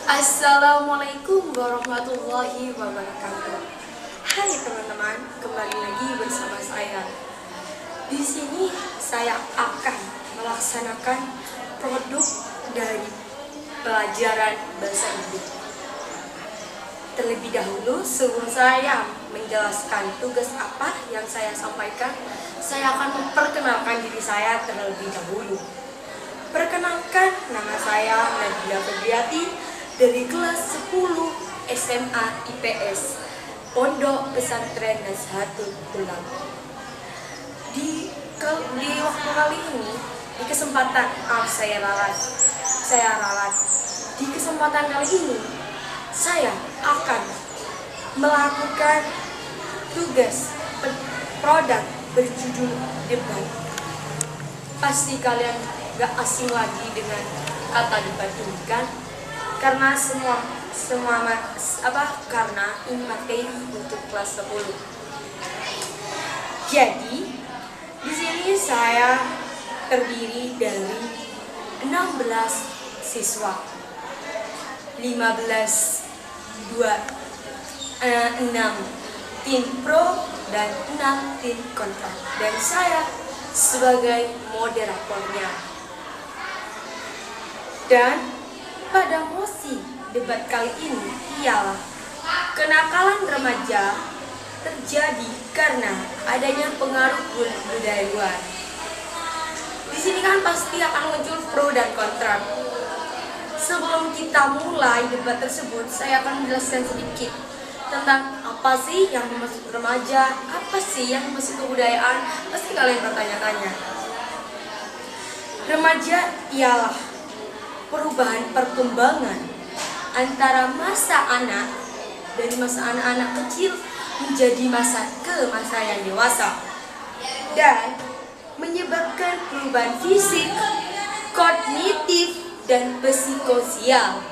Assalamualaikum warahmatullahi wabarakatuh. Hai teman-teman, kembali lagi bersama saya. Di sini saya akan melaksanakan produk dari pelajaran bahasa Inggris. Terlebih dahulu, sebelum saya menjelaskan tugas apa yang saya sampaikan, saya akan memperkenalkan diri saya terlebih dahulu. Perkenalkan, nama saya Nabila Febriati dari kelas 10 SMA IPS Pondok Pesantren Nazahatul Tulang. Di waktu kali ini, di kesempatan saya ralat. Di kesempatan kali ini, saya akan melakukan tugas produk berjudul debat. Pasti kalian gak asing lagi dengan kata debat ini kan? Karena karena ini materi untuk kelas 10. Jadi di sini saya terdiri dari 16 siswa, 6 tim pro dan 6 tim kontra, dan saya sebagai moderatornya. Dan pada mosi debat kali ini ialah kenakalan remaja terjadi karena adanya pengaruh budaya luar. Di sini kan pasti akan muncul pro dan kontra. Sebelum kita mulai debat tersebut, saya akan menjelaskan sedikit tentang apa sih yang dimaksud remaja, apa sih yang dimaksud kebudayaan. Pasti kalian bertanya-tanya. Remaja ialah perubahan perkembangan antara masa anak dari masa anak-anak kecil menjadi masa yang dewasa, dan menyebabkan perubahan fisik, kognitif, dan psikososial.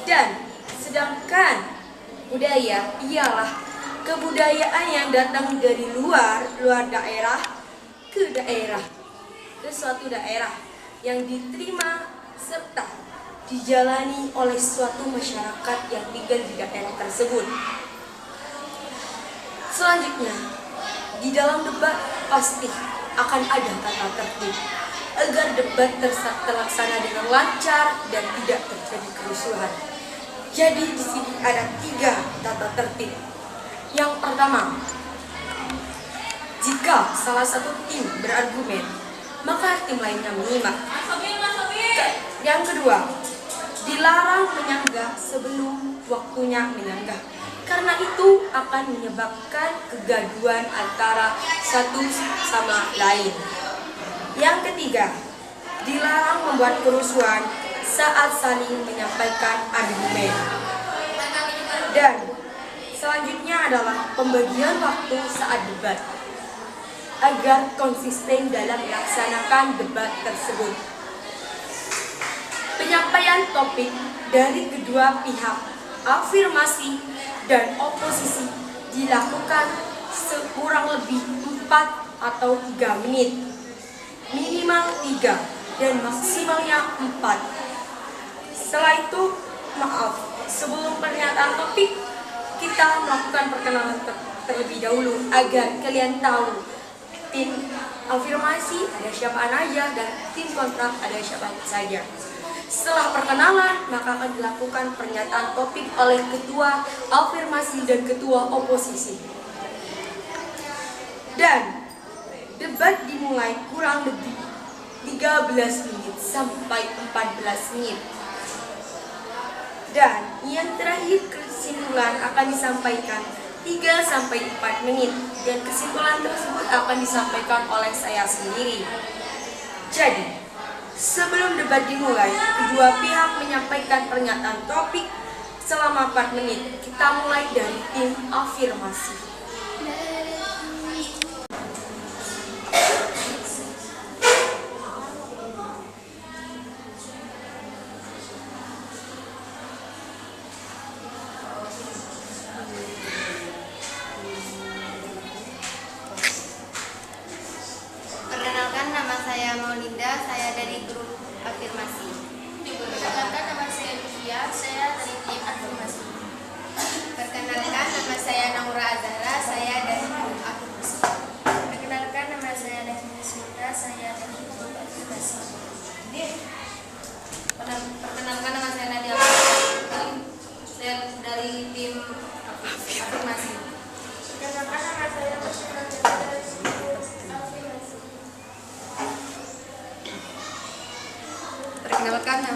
Dan sedangkan budaya ialah kebudayaan yang datang dari luar daerah ke suatu daerah yang diterima serta dijalani oleh suatu masyarakat yang tinggal di daerah tersebut. Selanjutnya, di dalam debat pasti akan ada tata tertib agar debat terlaksana dengan lancar dan tidak terjadi kerusuhan. Jadi di sini ada 3 tata tertib. Yang pertama, jika salah satu tim berargumen, maka tim lainnya menyimak. Yang kedua, dilarang menyanggah sebelum waktunya menyanggah, karena itu akan menyebabkan kegaduhan antara satu sama lain. Yang ketiga, dilarang membuat kerusuhan saat saling menyampaikan argumen. Dan selanjutnya adalah pembagian waktu saat debat agar konsisten dalam melaksanakan debat tersebut. Penyampaian topik dari kedua pihak, afirmasi dan oposisi, dilakukan sekurang lebih 4 atau 3 menit, minimal 3 dan maksimalnya 4. Setelah itu, sebelum pernyataan topik, kita melakukan perkenalan terlebih dahulu agar kalian tahu tim afirmasi ada siapa aja dan tim kontra ada siapa saja. Setelah perkenalan, maka akan dilakukan pernyataan topik oleh ketua afirmasi dan ketua oposisi. Dan debat dimulai kurang lebih 13 menit sampai 14 menit. Dan yang terakhir, kesimpulan akan disampaikan 3 sampai 4 menit, dan kesimpulan tersebut akan disampaikan oleh saya sendiri. Jadi, sebelum debat dimulai, kedua pihak menyampaikan pernyataan topik selama 4 menit. Kita mulai dari tim afirmasi. Perkenalkan, nama saya Maulinda, saya dari grup afirmasi. Perkenalkan, nama saya Luvia, saya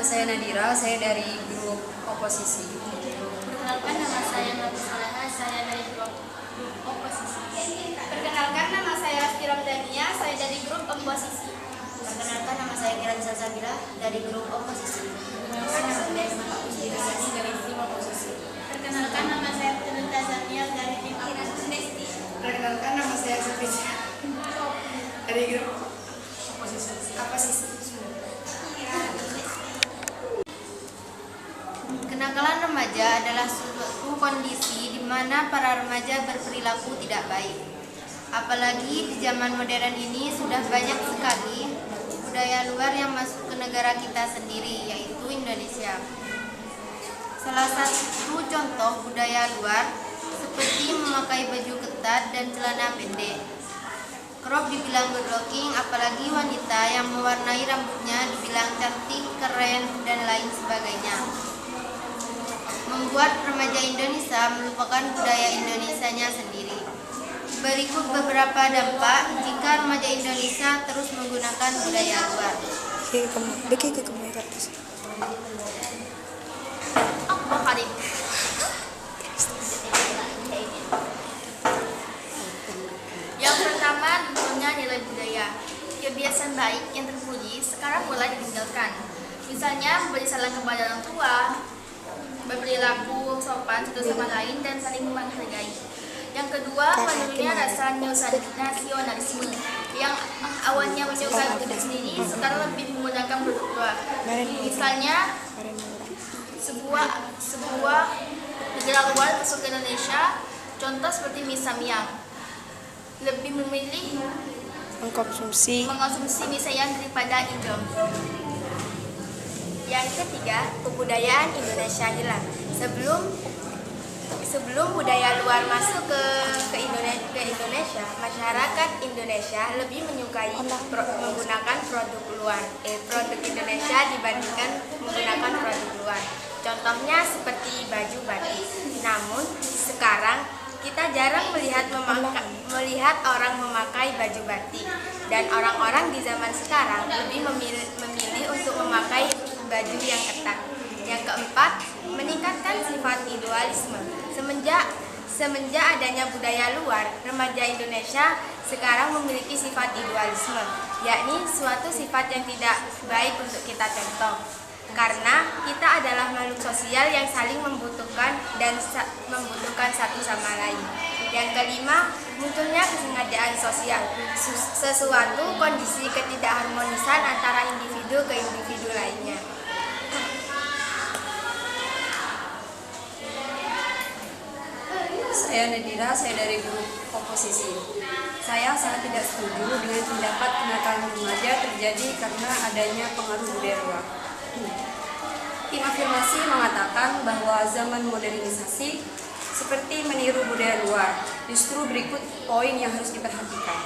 nama saya Nadira, saya dari grup oposisi. Perkenalkan nama saya Nabi Soleha, saya dari grup oposisi. Perkenalkan nama saya Asti Ramdhania, saya dari grup oposisi. Perkenalkan nama saya Kiran Salsabila dari grup oposisi. Perkenalkan nama saya Isma dari tim oposisi. Perkenalkan nama saya Putri Tazamiel dari tim oposisi. Perkenalkan nama saya Sofia dari grup oposisi. Kenakalan remaja adalah suatu kondisi di mana para remaja berperilaku tidak baik. Apalagi di zaman modern ini sudah banyak sekali budaya luar yang masuk ke negara kita sendiri, yaitu Indonesia. Salah satu contoh budaya luar seperti memakai baju ketat dan celana pendek. Crop dibilang good looking, apalagi wanita yang mewarnai rambutnya dibilang cantik, keren, dan lain sebagainya. Membuat remaja Indonesia melupakan budaya Indonesianya sendiri. Berikut beberapa dampak jika remaja Indonesia terus menggunakan budaya luar. Apa hari? Yang pertama, tentunya nilai budaya. Kebiasaan baik yang terpuji sekarang mulai ditinggalkan. Misalnya memberi salam kepada orang tua, berperilaku sopan satu sama lain, dan saling menghargai. Yang kedua, menurunnya rasa nasionalisme yang awalnya menyukai diri sendiri, sekarang lebih menggunakan produk luar. Misalnya, sebuah negara luar masuk ke Indonesia, contoh seperti mie Samyang, lebih memilih mengkonsumsi mie Samyang daripada Indomie. Yang ketiga, kebudayaan Indonesia hilang. Sebelum budaya luar masuk ke Indonesia, masyarakat Indonesia lebih menyukai menggunakan produk Indonesia dibandingkan menggunakan produk luar. Contohnya seperti baju batik. Namun sekarang kita jarang melihat orang memakai baju batik, dan orang-orang di zaman sekarang lebih memilih untuk memakai baju yang ketat. Yang keempat, meningkatkan sifat individualisme. Semenjak adanya budaya luar, remaja Indonesia sekarang memiliki sifat individualisme, yakni suatu sifat yang tidak baik untuk kita contoh. Karena kita adalah makhluk sosial yang saling membutuhkan dan membutuhkan satu sama lain. Yang kelima, munculnya kesengajaan sosial, sesuatu kondisi ketidakharmonisan antara individu ke individu lainnya. Saya Nadira, saya dari grup oposisi. Saya sangat tidak setuju dengan pendapat kenakalan remaja terjadi karena adanya pengaruh budaya luar. Tim afirmasi mengatakan bahwa zaman modernisasi seperti meniru budaya luar. Justru berikut poin yang harus diperhatikan.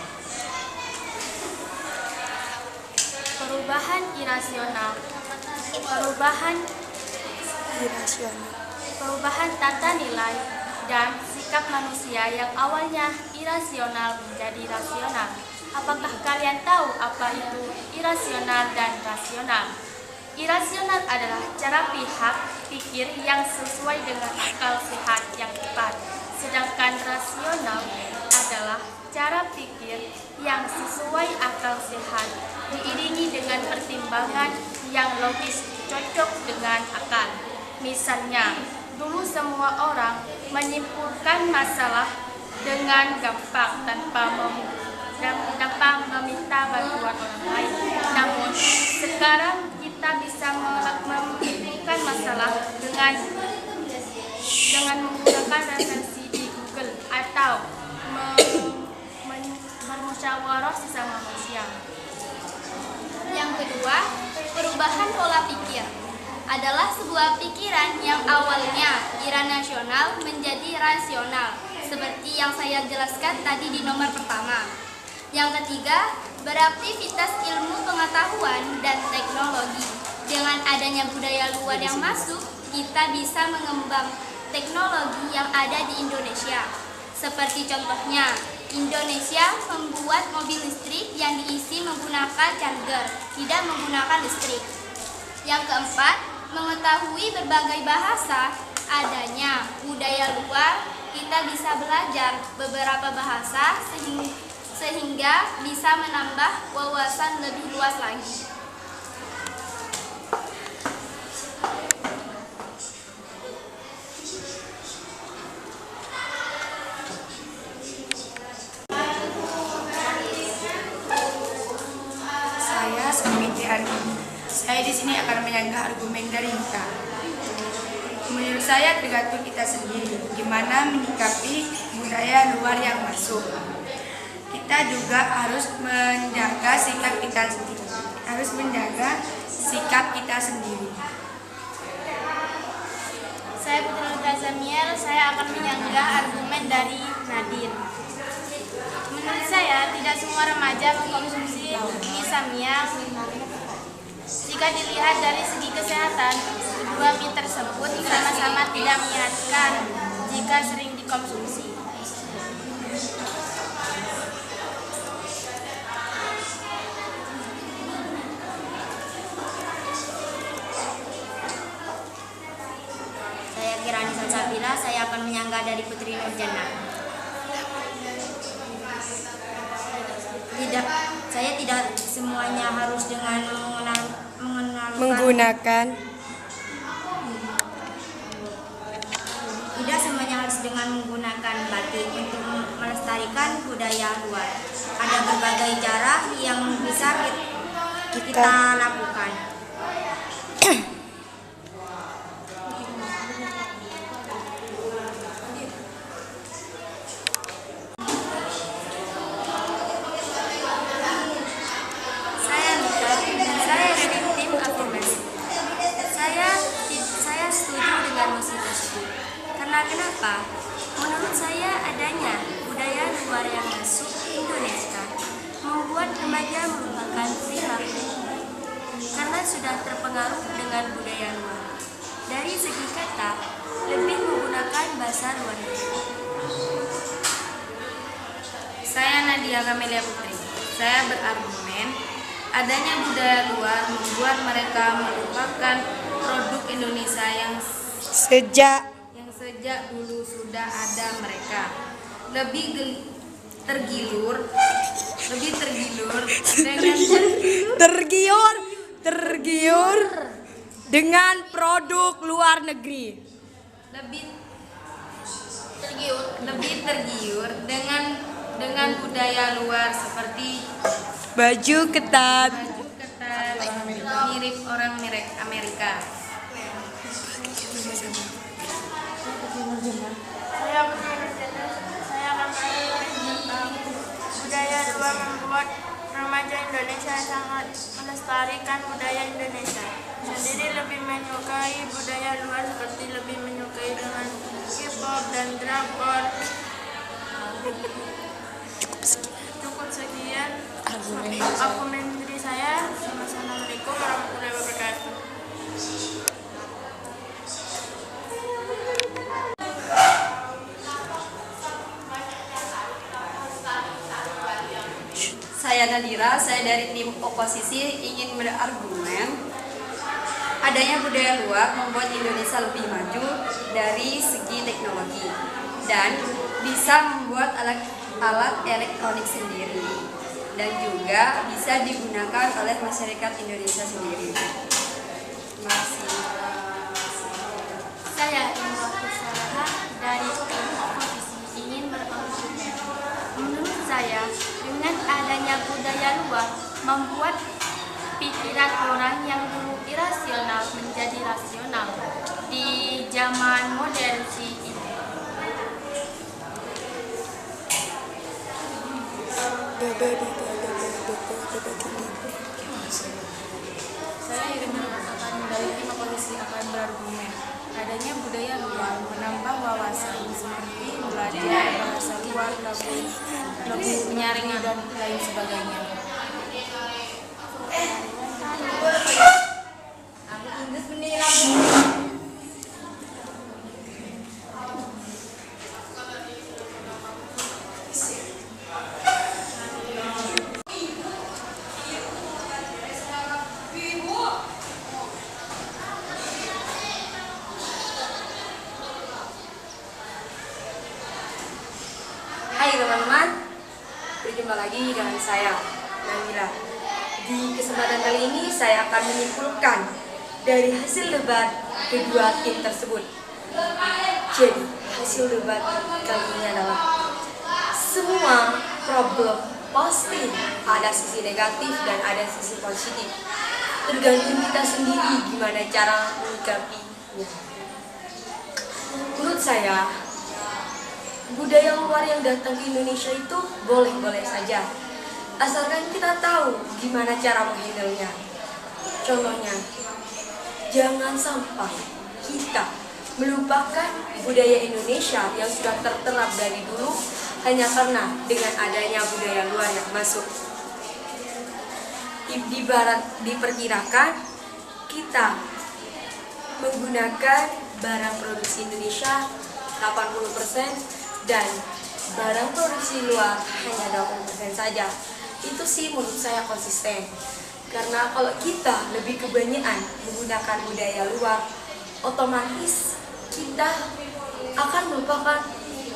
Perubahan irasional. Perubahan tata nilai dan sikap manusia yang awalnya irasional menjadi rasional. Apakah kalian tahu apa itu irasional dan rasional? Irasional adalah cara pihak pikir yang sesuai dengan akal sehat yang tepat. Sedangkan rasional adalah cara pikir yang sesuai akal sehat, diiringi dengan pertimbangan yang logis cocok dengan akal. Misalnya, dulu semua orang menyimpulkan masalah dengan gampang tanpa meminta bantuan orang lain. Namun sekarang kita bisa menyimpulkan masalah dengan menggunakan referensi di Google atau bermusyawarah sesama manusia. Yang kedua, perubahan pola pikir adalah sebuah pikiran yang awalnya irasional menjadi rasional, seperti yang saya jelaskan tadi di nomor pertama. Yang ketiga, beraktivitas ilmu pengetahuan dan teknologi. Dengan adanya budaya luar yang masuk, kita bisa mengembang teknologi yang ada di Indonesia. Seperti contohnya, Indonesia membuat mobil listrik yang diisi menggunakan charger, tidak menggunakan listrik. Yang keempat, mengetahui berbagai bahasa. Adanya budaya luar, kita bisa belajar beberapa bahasa sehingga bisa menambah wawasan lebih luas lagi. Saya Sumiti Ardi. Saya di sini akan menyanggah argumen dari Mita. Menurut saya tergantung kita sendiri gimana menyikapi budaya luar yang masuk. Kita juga harus menjaga sikap kita sendiri. Saya Putri Tazamiel, saya akan menyanggah argumen dari Nadine. Menurut saya, tidak semua remaja mengkonsumsi mie Samyang. Jika dilihat dari segi kesehatan, kedua mie tersebut sama-sama tidak menyehatkan jika sering dikonsumsi. Saya Kirani Salsabila, saya akan menyanggah dari Putri Nurjana. Saya tidak semuanya harus dengan Menggunakan Tidak semuanya harus dengan menggunakan batik untuk melestarikan budaya luar. Ada berbagai cara yang bisa kita lakukan. Saya Mita, saya dari tim afirmasi. Saya setuju dengan mosi tersebut. Karena kenapa? Menurut saya adanya budaya luar yang masuk Indonesia membuat remaja merupakan perilaku karena sudah terpengaruh dengan budaya luar. Dari segi kata, lebih menggunakan bahasa luar negeri. Saya Nadia Kamelia Putri. Saya berargumen adanya budaya luar membuat mereka melupakan produk Indonesia yang sejak dulu sudah ada mereka. Lebih tergiur dengan produk luar negeri. Lebih tergiur dengan budaya luar seperti Baju ketat. mirip orang Amerika. Saya akan tentang budaya luar membuat remaja Indonesia sangat melestarikan budaya Indonesia. Sendiri lebih menyukai budaya luar seperti lebih menyukai dengan K-pop dan drakor. Cukup sekian argumen dari saya. Wassalamualaikum warahmatullahi wabarakatuh. Saya Nadira, saya dari tim oposisi ingin berargumen adanya budaya luar membuat Indonesia lebih maju dari segi teknologi dan bisa membuat alat elektronik sendiri dan juga bisa digunakan oleh masyarakat Indonesia sendiri. Terima kasih. Saya Indra Kusalaha dari tim oposisi ingin berargumen. Menurut saya, dengan adanya budaya luar membuat pikiran orang yang dulu irasional menjadi rasional di zaman modern ini. Saya Irina akan dari tim oposisi akan berargumen adanya budaya luar menambah wawasan seperti belajar bahasa luar, lagu penyaring dan lain sebagainya. Hai teman-teman, berjumpa lagi dengan saya, Nabila. Di kesempatan kali ini saya akan menyimpulkan dari hasil debat kedua tim tersebut. Jadi, hasil debat kali ini adalah semua problem pasti ada sisi negatif dan ada sisi positif. Tergantung kita sendiri gimana cara menyikapinya. Menurut saya, budaya luar yang datang ke Indonesia itu boleh-boleh saja, asalkan kita tahu gimana cara menghandle-nya. Contohnya, jangan sampai kita melupakan budaya Indonesia yang sudah terterap dari dulu hanya karena dengan adanya budaya luar yang masuk. Diperkirakan kita menggunakan barang produksi Indonesia 80% dan barang produksi luar hanya 20% saja. Itu sih menurut saya konsisten. Karena kalau kita lebih kebanyakan menggunakan budaya luar, otomatis kita akan melupakan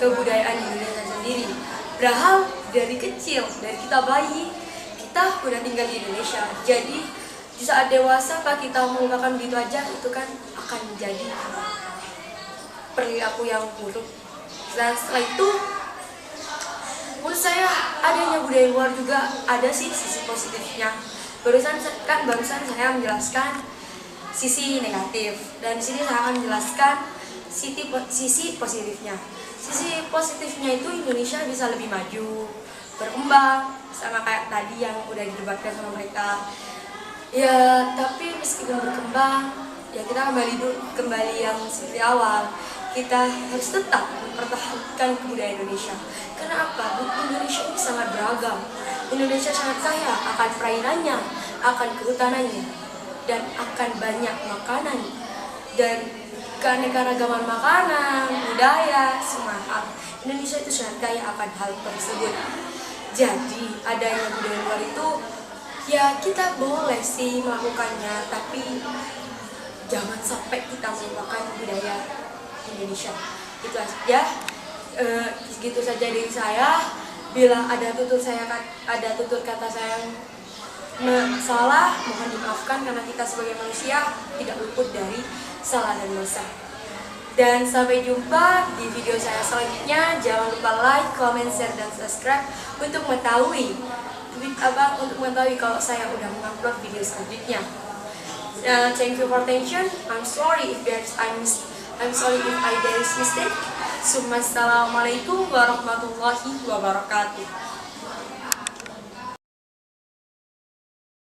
kebudayaan Indonesia sendiri. Padahal dari kecil, dari kita bayi, kita udah tinggal di Indonesia. Jadi di saat dewasa Pak kita melupakan begitu aja, itu kan akan menjadi perilaku yang buruk. Dan setelah itu, menurut saya adanya budaya luar juga ada sih sisi positifnya. Barusan saya menjelaskan sisi negatif, dan di sini saya akan menjelaskan sisi positifnya. Sisi positifnya itu Indonesia bisa lebih maju, berkembang, sama kayak tadi yang udah didebatkan sama mereka. Ya, tapi meskipun berkembang, ya kita kembali yang seperti awal. Kita harus tetap mempertahankan kebudayaan Indonesia. Karena apa? Indonesia ini sangat beragam. Indonesia sangat kaya akan perainannya, akan kehutanannya, dan akan banyak makanan dan keanekaragaman makanan, budaya, semua hal. Indonesia itu sangat kaya akan hal tersebut. Jadi adanya budaya luar itu, ya kita boleh sih melakukannya, tapi jangan sampai kita melupakan budaya Indonesia. Itu aja, segitu saja dari saya. Bila ada tutur kata saya yang salah, mohon dimaafkan karena kita sebagai manusia tidak luput dari salah dan dosa. Dan sampai jumpa di video saya selanjutnya. Jangan lupa like, comment, share, dan subscribe untuk mengetahui kalau saya udah mengupload video selanjutnya. Thank you for attention. I'm sorry if there is mistake. Assalamualaikum warahmatullahi wabarakatuh.